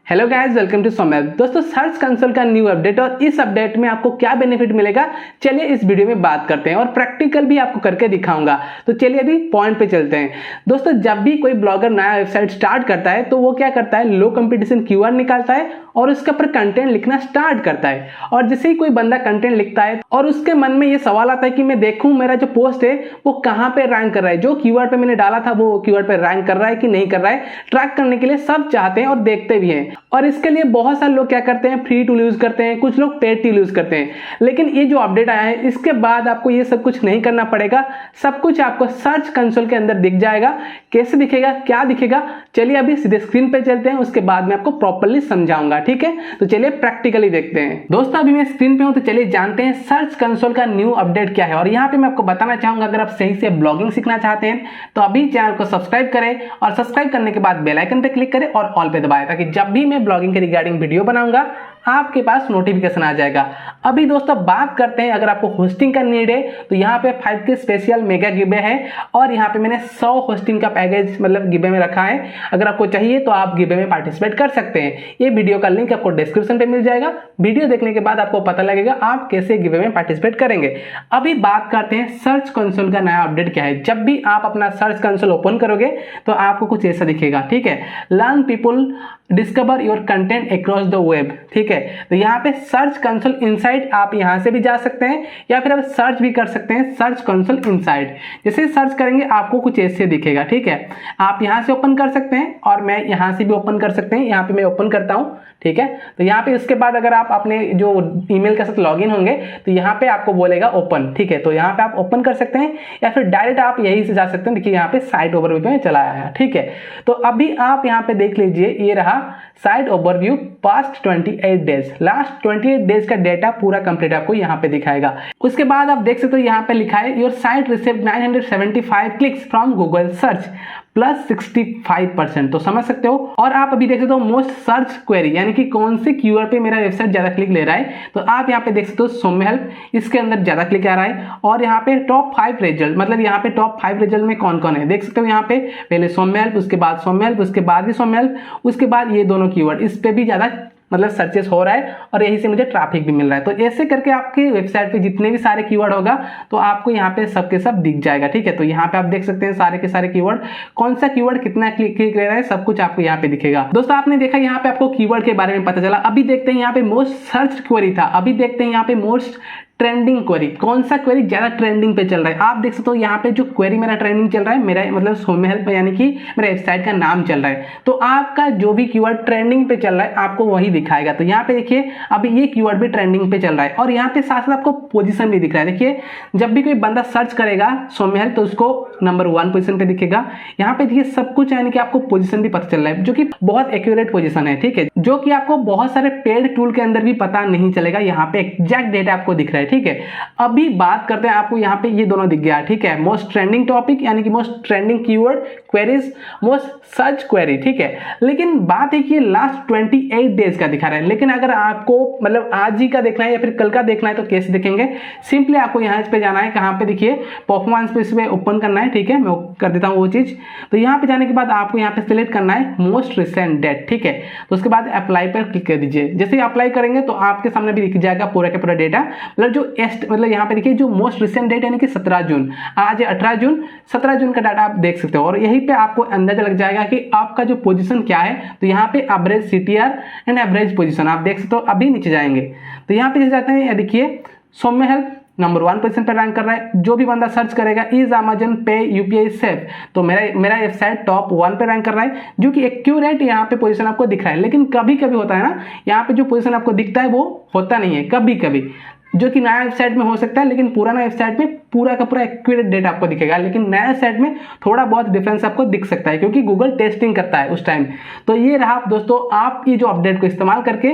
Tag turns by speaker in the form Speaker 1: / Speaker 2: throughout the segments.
Speaker 1: Hello guys, welcome to Saumya. दोस्तों, search console का new update और इस अपडेट में आपको क्या बेनिफिट मिलेगा, चलिए इस वीडियो में बात करते हैं और प्रैक्टिकल भी आपको करके दिखाऊंगा। तो चलिए अभी पॉइंट पे चलते हैं। दोस्तों, जब भी कोई ब्लॉगर नया वेबसाइट स्टार्ट करता है तो वो क्या करता है, लो कंपटीशन कीवर्ड निकालता है और उसके ऊपर कंटेंट लिखना स्टार्ट करता है। और जैसे ही कोई बंदा कंटेंट लिखता है और उसके मन में ये सवाल आता है कि मैं देखूं मेरा जो पोस्ट है वो कहां पे रैंक कर रहा है, जो कीवर्ड पे मैंने डाला था वो कीवर्ड पे रैंक कर रहा है कि नहीं कर रहा है, ट्रैक करने के लिए सब चाहते हैं और देखते भी हैं। और इसके लिए बहुत सारे लोग क्या करते हैं, फ्री टूल यूज करते हैं, कुछ लोग पेड टूल यूज करते हैं। लेकिन ये जो अपडेट आया है इसके बाद आपको ये सब कुछ नहीं करना पड़ेगा, सब कुछ आपको सर्च कंसोल के अंदर दिख जाएगा। कैसे दिखेगा, क्या दिखेगा, चलिए अभी सीधे स्क्रीन पे चलते हैं, उसके बाद मैं आपको प्रॉपर्ली समझाऊंगा। ठीक है, तो चलिए प्रैक्टिकली देखते हैं। दोस्तों, अभी मैं स्क्रीन पे हूं तो चलिए जानते हैं सर्च कंसोल का न्यू अपडेट क्या है। और यहाँ पे मैं आपको बताना चाहूंगा, अगर आप सही से ब्लॉगिंग सीखना चाहते हैं तो अभी चैनल को सब्सक्राइब करें और सब्सक्राइब करने के बाद बेल आइकन पे क्लिक करें और ऑल पे दबाएं, ताकि जब भी मैं ब्लॉगिंग के रिगार्डिंग वीडियो बनाऊंगा आपके पास नोटिफिकेशन आ जाएगा। अभी दोस्तों बात करते हैं, अगर आपको होस्टिंग का नीड है तो यहाँ पे 5K स्पेशल मेगा गिवे है और यहाँ पे मैंने 100 होस्टिंग का पैकेज मतलब गिवे में रखा है। अगर आपको चाहिए तो आप गिवे में पार्टिसिपेट कर सकते हैं। ये वीडियो का लिंक आपको डिस्क्रिप्शन पे मिल जाएगा। वीडियो देखने के बाद आपको पता लगेगा आप कैसे गिवे में पार्टिसिपेट करेंगे। अभी बात करते हैं सर्च कंसोल का नया अपडेट क्या है। जब भी आप अपना सर्च कंसोल ओपन करोगे तो आपको कुछ ऐसा दिखेगा। ठीक है, learn people discover your content across the web. ठीक है, तो यहाँ पे सर्च कंसोल इनसाइड आप यहाँ से भी जा सकते हैं या फिर आप सर्च भी कर सकते हैं सर्च कंसोल इनसाइड। जैसे सर्च करेंगे आपको कुछ ऐसे दिखेगा। ठीक है, आप यहाँ से ओपन कर सकते हैं और मैं यहाँ से भी ओपन कर सकते हैं। यहाँ पे मैं ओपन करता हूँ। ठीक है, तो यहाँ पे उसके बाद अगर आप अपने जो ईमेल के साथ लॉगिन होंगे तो यहाँ पे आपको बोलेगा ओपन। ठीक है, तो यहाँ पे आप ओपन कर सकते हैं या फिर डायरेक्ट आप यहीं से जा सकते हैं। देखिए यहाँ पे साइट ओवरव्यू पे चला आया है। ठीक है, तो अभी आप यहाँ पे देख लीजिए, ये रहा site overview past 28 days. Last 28 days का डेटा पूरा कंप्लीट आपको यहाँ पे दिखाएगा। उसके बाद आप देख सकते हो यहाँ पे लिखा है your site received 975 clicks from Google search plus 65%। तो समझ सकते हो। और आप अभी देख सकते हो मोस्ट सर्च क्वेरी, यानी कि कौन से कीवर्ड पे मेरा वेबसाइट ज्यादा क्लिक ले रहा है। तो आप यहाँ पे देख सकते हो सौम्या हेल्प, इसके अंदर ज्यादा क्लिक आ रहा है। और यहाँ पे टॉप 5 रिजल्ट, मतलब यहाँ पे टॉप 5 रिजल्ट में कौन कौन है देख सकते हो। यहाँ पे पहले सौम्या हेल्प, उसके बाद सौम्या हेल्प, उसके बाद भी सौम्या हेल्प, उसके बाद ये दोनों कीवर्ड, इस पे भी ज्यादा मतलब सर्चेस हो रहा है और यही से मुझे ट्रैफिक भी मिल रहा है। तो ऐसे करके आपके वेबसाइट पे जितने भी सारे कीवर्ड होगा तो आपको यहाँ पे सबके सब दिख जाएगा। ठीक है, तो यहाँ पे आप देख सकते हैं सारे के सारे कीवर्ड, कौन सा कीवर्ड कितना क्लिक ले रहा है, सब कुछ आपको यहाँ पे दिखेगा। दोस्तों, आपने देखा यहाँ पे आपको कीवर्ड के बारे में पता चला। अभी देखते हैं यहाँ पे मोस्ट सर्च क्वेरी था। अभी देखते हैं यहाँ पे मोस्ट ट्रेंडिंग क्वेरी, कौन सा क्वेरी ज्यादा ट्रेंडिंग पे चल रहा है। आप देख सकते हो यहाँ पे जो क्वेरी मेरा ट्रेंडिंग चल रहा है, मेरा मतलब सौम्या हेल्प यानी कि मेरा वेबसाइट का नाम चल रहा है। तो आपका जो भी कीवर्ड ट्रेंडिंग पे चल रहा है आपको वही दिखाएगा। तो यहाँ पे देखिए अभी ये कीवर्ड भी ट्रेंडिंग पे चल रहा है और यहाँ पे साथ साथ आपको पोजीशन भी दिख रहा है। देखिए जब भी कोई बंदा सर्च करेगा सौम्या हेल्प तो उसको नंबर 1 पोजीशन पे दिखेगा। यहाँ पे देखिए सब कुछ यानी कि आपको पोजीशन भी पता चल रहा है, जो कि बहुत एक्यूरेट पोजीशन है। ठीक है, जो कि आपको बहुत सारे पेड टूल के अंदर भी पता नहीं चलेगा। यहाँ पे एग्जैक्ट डेटा आपको दिख रहा है। ठीक है, अभी बात करते हैं, आपको यहाँ पे ये दोनों दिख गया। ठीक है, मोस्ट ट्रेंडिंग टॉपिक यानी कि most trending keyword queries, most search query. ठीक है, लेकिन बात है कि लास्ट 28 डेज का दिखा रहा है। लेकिन अगर आपको मतलब आज ही का देखना है या फिर कल का देखना है तो कैसे देखेंगे, सिंपली आपको यहाँ पे जाना है। कहाँ पे देखिए परफॉर्मेंस पे इसमें ओपन करना है। ठीक है, मैं कर देता हूँ वो चीज। तो यहाँ पे जाने के बाद आपको यहाँ पे सिलेक्ट करना है मोस्ट रिसेंट डेट। ठीक है, तो उसके बाद अप्लाई पर क्लिक कर दीजिए। जैसे ही अप्लाई करेंगे तो आपके सामने भी दिख जाएगा पूरा का पूरा डेटा, मतलब जो मतलब यहाँ पे देखिए जो मोस्ट रिसेंट डेट यानी कि 17 जून, आज 18 जून, 17 जून का डाटा आप देख सकते हो। और यहीं पे आपको अंदाजा लग जाएगा कि आपका जो पोजीशन क्या है। तो यहाँ पे average CTR and average position आप देख सकते हो। अभी नीचे जाएंगे तो यहाँ पे जाते हैं, देखिए सौम्या हेल्प नंबर 1 पोजीशन पर रैंक कर रहा है। जो भी बंदा सर्च करेगा इज अमेजन पे UPI सेफ, तो मेरा वेबसाइट टॉप 1 पे रैंक कर रहा है, जो कि एक्यूरेट यहाँ पे पोजीशन आपको दिख रहा है। लेकिन कभी कभी होता है ना, यहाँ पे जो पोजीशन आपको दिखता है वो होता नहीं है कभी कभी, जो कि नया वेबसाइट में हो सकता है। लेकिन पुराना वेबसाइट में पूरा का पूरा एक्यूरेट डेटा आपको दिखेगा। लेकिन नया वेबसाइट में थोड़ा बहुत डिफरेंस आपको दिख सकता है, क्योंकि गूगल टेस्टिंग करता है उस टाइम। तो ये रहा दोस्तों, आप ये जो अपडेट को इस्तेमाल करके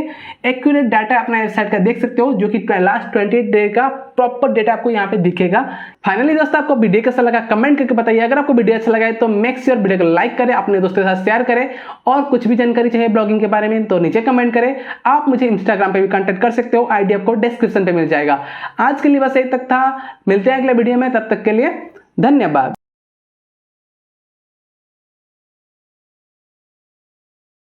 Speaker 1: एक्यूरेट डाटा अपना वेबसाइट का देख सकते हो, जो कि लास्ट 28 डे का प्रॉपर डेटा आपको यहाँ पे दिखेगा। फाइनली दोस्तों, आपको वीडियो कैसा लगा कमेंट करके बताइए। अगर आपको वीडियो अच्छा लगा है तो मेक श्योर वीडियो को लाइक करें, अपने दोस्तों के साथ शेयर करें और कुछ भी जानकारी चाहिए ब्लॉगिंग के बारे में तो नीचे कमेंट करें। आप मुझे इंस्टाग्राम पे भी कांटेक्ट कर सकते हो, आईडी आपको डिस्क्रिप्शन पे मिल जाएगा। आज के लिए बस यही तक था, मिलते हैं अगले वीडियो में, तब तक के लिए धन्यवाद।